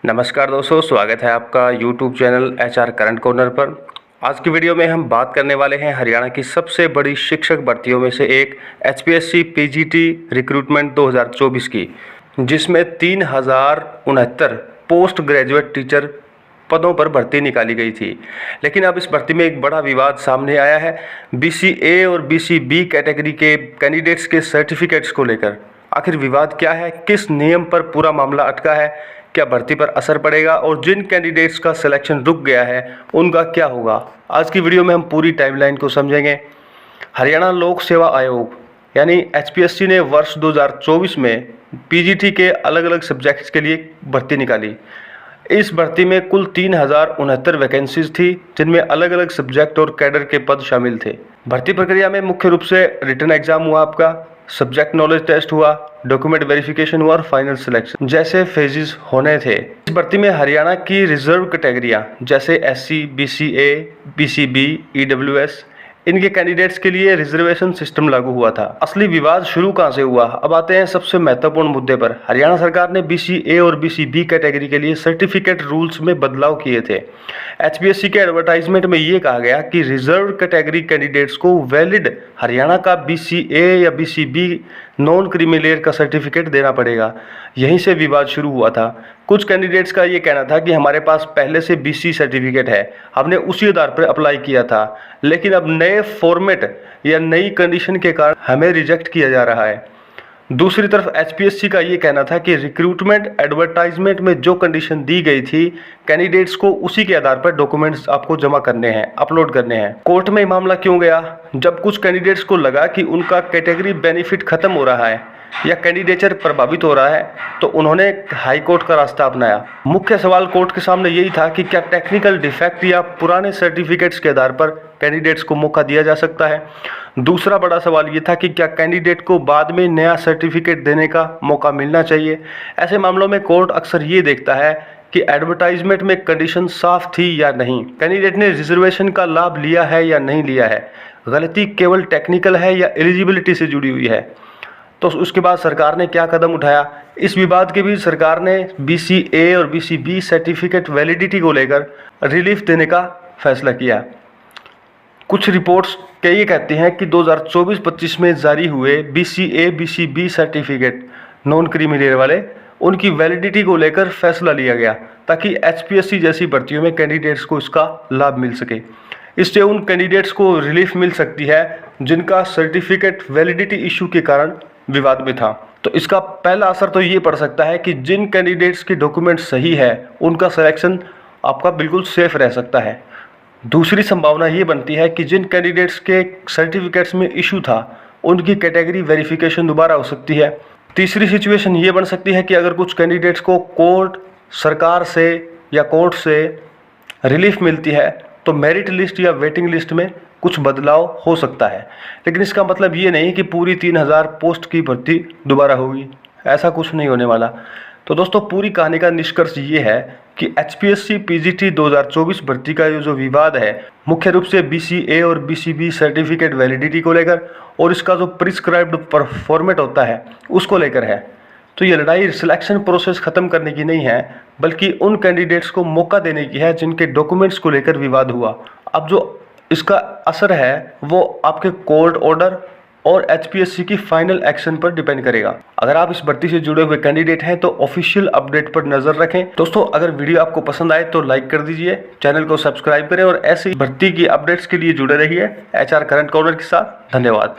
नमस्कार दोस्तों, स्वागत है आपका YouTube channel HR current corner पर। आज की वीडियो में हम बात करने वाले हैं हरियाणा की सबसे बड़ी शिक्षक भर्तियों में से एक HPSC PGT रिक्रूटमेंट 2024 की, जिसमें 3069 पोस्ट ग्रेजुएट टीचर पदों पर भर्ती निकाली गई थी। लेकिन अब इस भर्ती में एक बड़ा विवाद सामने आया है BCA और BCB कैटेगरी के कैंडिडेट्स के सर्टिफिकेट्स को लेकर। आखिर विवाद क्या है, किस नियम पर पूरा मामला अटका है, क्या भर्ती पर असर पड़ेगा और जिन कैंडिडेट्स का सिलेक्शन रुक गया है उनका क्या होगा। आज की वीडियो में हम पूरी टाइमलाइन को समझेंगे। हरियाणा लोक सेवा आयोग यानी HPSC ने वर्ष 2024 में PGT के अलग अलग सब्जेक्ट्स के लिए भर्ती निकाली। इस भर्ती में कुल 3069 वैकेंसीज थी, जिनमें अलग अलग सब्जेक्ट और कैडर के पद शामिल थे। भर्ती प्रक्रिया में मुख्य रूप से रिटन एग्जाम हुआ, आपका सब्जेक्ट नॉलेज टेस्ट हुआ, डॉक्यूमेंट वेरिफिकेशन हुआ और फाइनल सिलेक्शन जैसे फेजेस होने थे। इस भर्ती में हरियाणा की रिजर्व कैटेगरियां जैसे SC, BCA, BCB, EWS, इनके कैंडिडेट्स के लिए रिजर्वेशन सिस्टम लागू हुआ था। असली विवाद शुरू कहां से हुआ, अब आते हैं सबसे महत्वपूर्ण मुद्दे पर। हरियाणा सरकार ने BCA और BCB कैटेगरी के लिए सर्टिफिकेट रूल्स में बदलाव किए थे। HPSC के एडवर्टाइजमेंट में ये कहा गया कि रिजर्व कैटेगरी कैंडिडेट्स को वैलिड हरियाणा का BCA या BCB नॉन क्रीमी लेयर का सर्टिफिकेट देना पड़ेगा। यहीं से विवाद शुरू हुआ था। कुछ कैंडिडेट्स का ये कहना था कि हमारे पास पहले से BC सर्टिफिकेट है, हमने उसी आधार पर अप्लाई किया था, लेकिन अब नए फॉर्मेट या नई कंडीशन के कारण हमें रिजेक्ट किया जा रहा है। दूसरी तरफ HPSC का ये कहना था कि रिक्रूटमेंट एडवर्टाइजमेंट में जो कंडीशन दी गई थी, कैंडिडेट्स को उसी के आधार पर डॉक्यूमेंट्स आपको जमा करने हैं, अपलोड करने हैं। कोर्ट में मामला क्यों गया? जब कुछ कैंडिडेट्स को लगा कि उनका कैटेगरी बेनिफिट खत्म हो रहा है या कैंडिडेचर प्रभावित हो रहा है, तो उन्होंने हाई कोर्ट का रास्ता अपनाया। मुख्य सवाल कोर्ट के सामने यही था कि क्या टेक्निकल डिफेक्ट या पुराने सर्टिफिकेट्स के आधार पर कैंडिडेट्स को मौका दिया जा सकता है। दूसरा बड़ा सवाल ये था कि क्या कैंडिडेट को बाद में नया सर्टिफिकेट देने का मौका मिलना चाहिए। ऐसे मामलों में कोर्ट अक्सर ये देखता है कि एडवर्टाइजमेंट में कंडीशन साफ थी या नहीं, कैंडिडेट ने रिजर्वेशन का लाभ लिया है या नहीं लिया है, गलती केवल टेक्निकल है या एलिजिबिलिटी से जुड़ी हुई है। तो उसके बाद सरकार ने क्या कदम उठाया? इस विवाद के बीच सरकार ने BCA और BCB सर्टिफिकेट वैलिडिटी को लेकर रिलीफ देने का फैसला किया। कुछ रिपोर्ट्स ये कहती हैं कि 2024-25 में जारी हुए BCA BCB certificate non creamy layer वाले, उनकी वैलिडिटी को लेकर फैसला लिया गया ताकि HPSC जैसी भर्तियों में कैंडिडेट्स को इसका लाभ मिल सके। इससे उन कैंडिडेट्स को रिलीफ मिल सकती है जिनका सर्टिफिकेट वैलिडिटी इशू के कारण विवाद में था। तो इसका पहला असर तो ये पड़ सकता है कि जिन कैंडिडेट्स के डॉक्यूमेंट सही है उनका सिलेक्शन आपका बिल्कुल सेफ रह सकता है। दूसरी संभावना ये बनती है कि जिन कैंडिडेट्स के सर्टिफिकेट्स में इशू था उनकी कैटेगरी वेरिफिकेशन दोबारा हो सकती है। तीसरी सिचुएशन ये बन सकती है कि अगर कुछ कैंडिडेट्स को कोर्ट, सरकार से या कोर्ट से रिलीफ मिलती है तो मेरिट लिस्ट या वेटिंग लिस्ट में कुछ बदलाव हो सकता है। लेकिन इसका मतलब ये नहीं कि पूरी 3000 पोस्ट की भर्ती दोबारा होगी, ऐसा कुछ नहीं होने वाला। तो दोस्तों, पूरी कहानी का निष्कर्ष ये है कि HPSC PGT 2024 भर्ती का जो विवाद है, मुख्य रूप से BCA और BCB सर्टिफिकेट वैलिडिटी को लेकर और इसका जो प्रिस्क्राइब्ड फॉर्मेट होता है उसको लेकर है। तो ये लड़ाई सिलेक्शन प्रोसेस खत्म करने की नहीं है, बल्कि उन कैंडिडेट्स को मौका देने की है जिनके डॉक्यूमेंट्स को लेकर विवाद हुआ। अब जो इसका असर है वो आपके कोर्ट ऑर्डर और HPSC की फाइनल एक्शन पर डिपेंड करेगा। अगर आप इस भर्ती से जुड़े हुए कैंडिडेट हैं तो ऑफिशियल अपडेट पर नजर रखें। दोस्तों, अगर वीडियो आपको पसंद आए तो लाइक कर दीजिए, चैनल को सब्सक्राइब करें और ऐसी भर्ती की अपडेट्स के लिए जुड़े रहिए HR करंट कॉर्नर के साथ। धन्यवाद।